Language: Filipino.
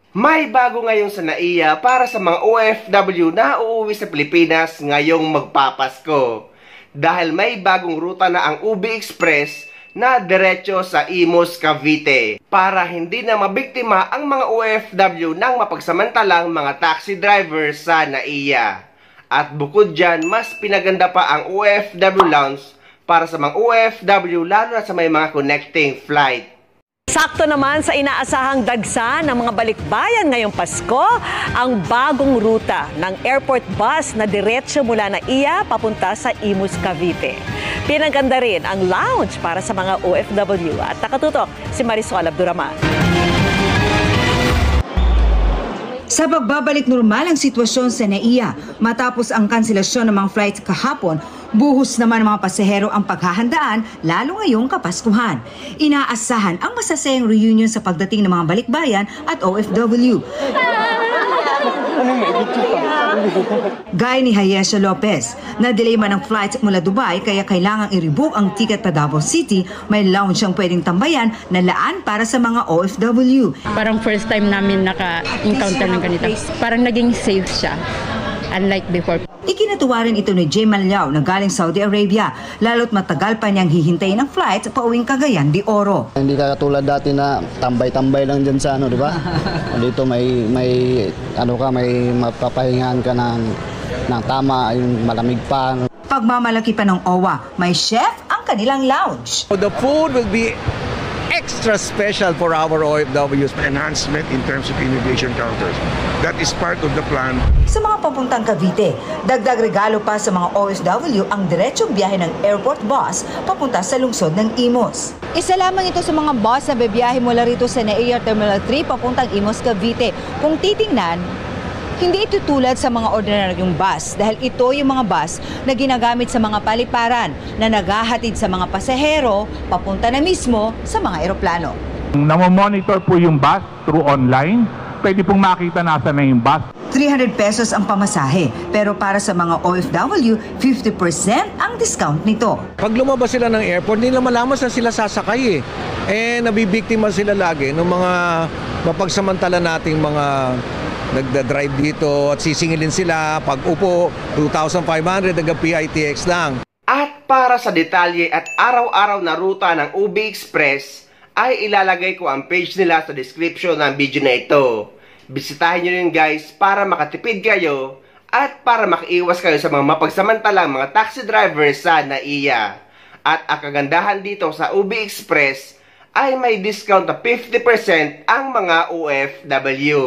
May bago ngayon sa NAIA para sa mga OFW na uuwi sa Pilipinas ngayong magpapasko. Dahil may bagong ruta na ang UB Express na diretso sa Imus, Cavite para hindi na mabiktima ang mga OFW ng mapagsamantalang mga taxi driver sa NAIA. At bukod dyan, mas pinaganda pa ang OFW Lounge para sa mga OFW lalo na sa may mga connecting flight. Sakto naman sa inaasahang dagsa ng mga balikbayan ngayong Pasko, ang bagong ruta ng airport bus na diretso mula NAIA papunta sa Imus, Cavite. Pinaganda rin ang lounge para sa mga OFW at nakatutok si Marisol Abduraman. Sa pagbabalik normal ang sitwasyon sa NAIA, matapos ang kanselasyon ng mga flight kahapon, buhos naman ng mga pasahero ang paghahandaan, lalo ngayong Kapaskuhan. Inaasahan ang masasayang reunion sa pagdating ng mga balikbayan at OFW. Gaya ni Hayesha Lopez, na-delay man ang flight mula Dubai kaya kailangang i-rebook ang ticket pa Davao City, may lounge ang pwedeng tambayan na laan para sa mga OFW. Parang first time namin naka-encounter ng ganito. Parang naging safe siya, unlike before. Ikinatuwa rin ito ni Jay Manliao na galing Saudi Arabia, lalo't matagal pa niyang hihintayin ang flight pauwing Cagayan de Oro. Hindi katulad dati na tambay-tambay lang dyan sa di ba? Dito may mapapahingahan ka ng tama, yung malamig pa. Pagmamalaki pa ng OWA, may chef ang kanilang lounge. The food will be extra special for our OFWs. Enhancement in terms of immigration counters. That is part of the plan. Sa mga papuntang Cavite, dagdag regalo pa sa mga OFW ang diretsong biyahe ng airport bus papunta sa lungsod ng Imus. Isa lamang ito sa mga bus na bibiyahe mula rito sa NAIA Terminal 3 papuntang Imus, Cavite. Kung titingnan, hindi ito tulad sa mga ordinaryong bus dahil ito yung mga bus na ginagamit sa mga paliparan na naghahatid sa mga pasahero papunta na mismo sa mga eroplano. Namomonitor po yung bus through online. Pwede pong makita nasa na yung bus. 300 pesos ang pamasahe, pero para sa mga OFW, 50% ang discount nito. Pag lumabas sila ng airport, hindi na malaman saan sila sasakay nabibiktima sila lagi ng mga mapagsamantala nating mga nagda-drive dito at sisingilin sila pag upo 2,500 hanggang PITX lang. At para sa detalye at araw-araw na ruta ng UB Express ay ilalagay ko ang page nila sa description ng video na ito. Bisitahin nyo yun guys para makatipid kayo at para makiiwas kayo sa mga mapagsamantalang mga taxi drivers sa NAIA. At ang kagandahan dito sa UB Express ay may discount na 50% ang mga OFW.